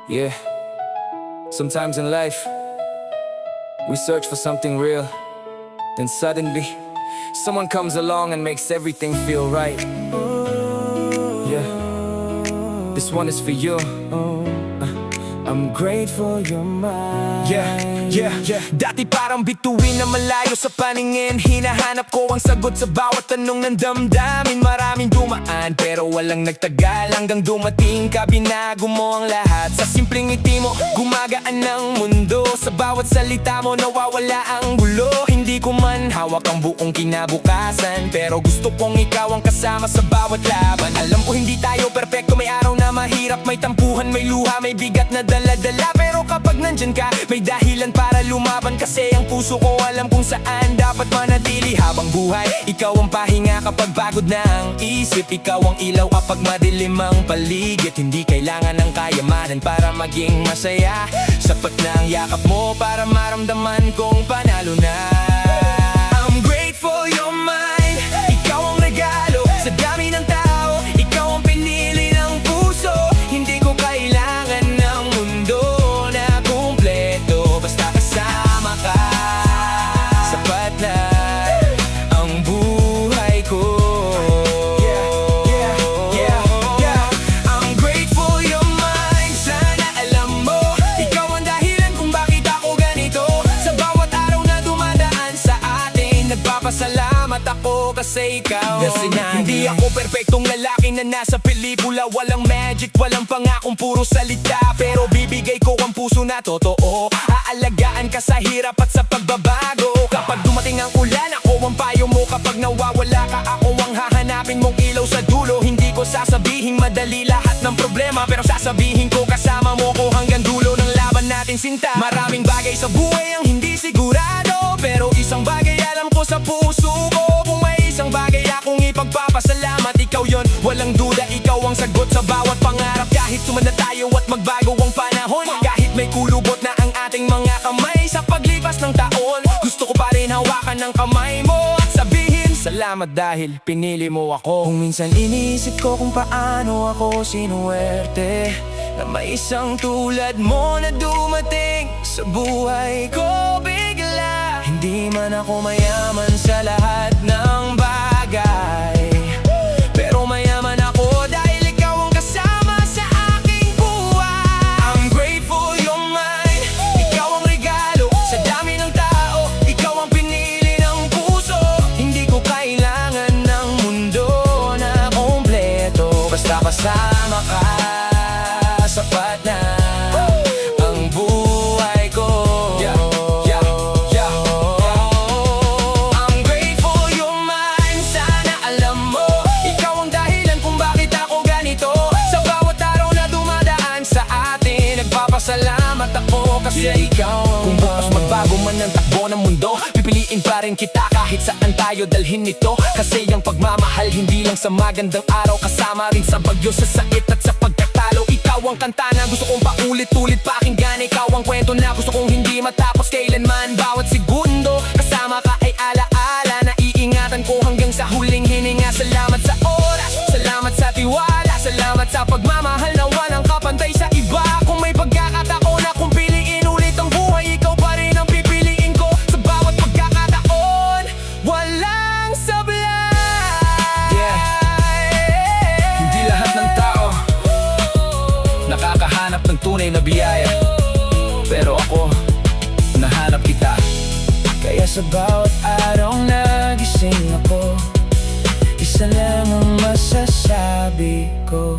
Yeah, sometimes in life, we search for something real. Then suddenly, someone comes along and makes everything feel right. Yeah, this one is for you. I'm grateful you're mine. Yeah. Dati parang bituin na malayo sa paningin. Hinahanap ko ang sagot sa bawat tanong ng damdamin. Maraming dumaan pero walang nagtagal, hanggang dumating ka, binago mo ang lahat. Sa simpleng ngiti mo, gumagaan ng mundo. Sa bawat salita mo, nawawala ang gulo. Hindi ko man hawak ang buong kinabukasan, pero gusto kong ikaw ang kasama sa bawat laban. Alam ko hindi tayo perpekto, may araw na mahirap, may tampuhan, may luha, may bigat na dala-dala. Pero kapag nandyan ka, may dahilan para lumaban. Kasi ang puso ko alam kung saan dapat manatili habang buhay. Ikaw ang pahinga kapag pagod na ang isip. Ikaw ang ilaw kapag madilim ang paligid. Hindi kailangan ng kayamanan para maging masaya. Sapat na ang yakap mo para maramdaman kong panalo na. I'm grateful you're mine. Ikaw ang regalo sa dami ng tao. Ikaw ang pinili ng puso. Hindi ko kailangan ng mundo na kumpleto, basta kasama ka. Sapat na ang buhay ko. I'm grateful you're mine. Sana alam mo, ikaw ang dahilan kung bakit ako ganito. Sa bawat araw na dumadaan sa atin, nagpapasalamat ako kasi ikaw. Hindi ako perpektong lalaki na nasa pelikula. Walang magic, walang pangakong puro salita. Pero bibigay ko ang puso na totoo. Aalagaan ka sa hirap at sa pagbabago. Kapag dumating ang ulan, ako ang payo mo. Kapag nawawala ka, ako ang hahanapin mong ilaw sa dulo. Hindi ko sasabihing madali lahat ng problema, pero sasabihin ko kasama mo ko hanggang dulo ng laban natin, sinta. Maraming bagay sa buhay ang hindi sigurado, pero isang bagay alam ko sa puso ko. Kung may isang bagay akong ipagpapasalamat, ikaw yon, walang duda. Ikaw ang sagot sa bawat pangarap. Kahit sumanda tayo at magbago ang panahon, kahit may kulubot na ang ating mga kamay sa paglipas ng taon, gusto ko pa rin hawakan ng kamay mo at sabihin salamat dahil pinili mo ako. Kung minsan iniisip ko kung paano ako sinuwerte na may isang tulad mo na dumating sa buhay ko bigla. Hindi man ako mayaman sa lahat ng bagay, pero mayaman ako dahil ikaw ang kasama sa aking buhay. I'm grateful you're mine. Ikaw ang regalo sa dami ng tao. Ikaw ang pinili ng puso. Hindi ko kailangan ng mundo na kompleto, basta kasama ka. Sapat na ang buhay ko. I'm grateful you're mine. Sana alam mo, ikaw ang dahilan kung bakit ako ganito. Sa bawat araw na dumadaan sa atin, nagpapasalamat ako kasi ikaw. Kung bukas magbago man ang takbo ng mundo, pipiliin pa rin kita kahit saan tayo dalhin nito. Kasi ang pagmamahal hindi lang sa magandang araw, kasama rin sa bagyo, sa sakit at sa pagkatalo. Ikaw ang kanta na gusto kong paulit-ulit pakinggan. Ikaw ang kwento na gusto kong hindi matapos kailanman. Bawat segundo kasama ka ay alaala na iingatan ko hanggang sa huling hininga. Salamat sa oras, salamat sa tiwala, salamat sa pagmamahal na walang kapantay sa iba. Kung may pagkakataon na kung piliin ulit ang buhay, ikaw pa rin ang pipiliin ko. Sa bawat pagkakataon, walang sablay. Hindi lahat ng tao nakakahanap ng tunay na biyaya, pero ako, nahanap kita. Kaya sa bawat araw na gising ako, isa lang ang masasabi ko.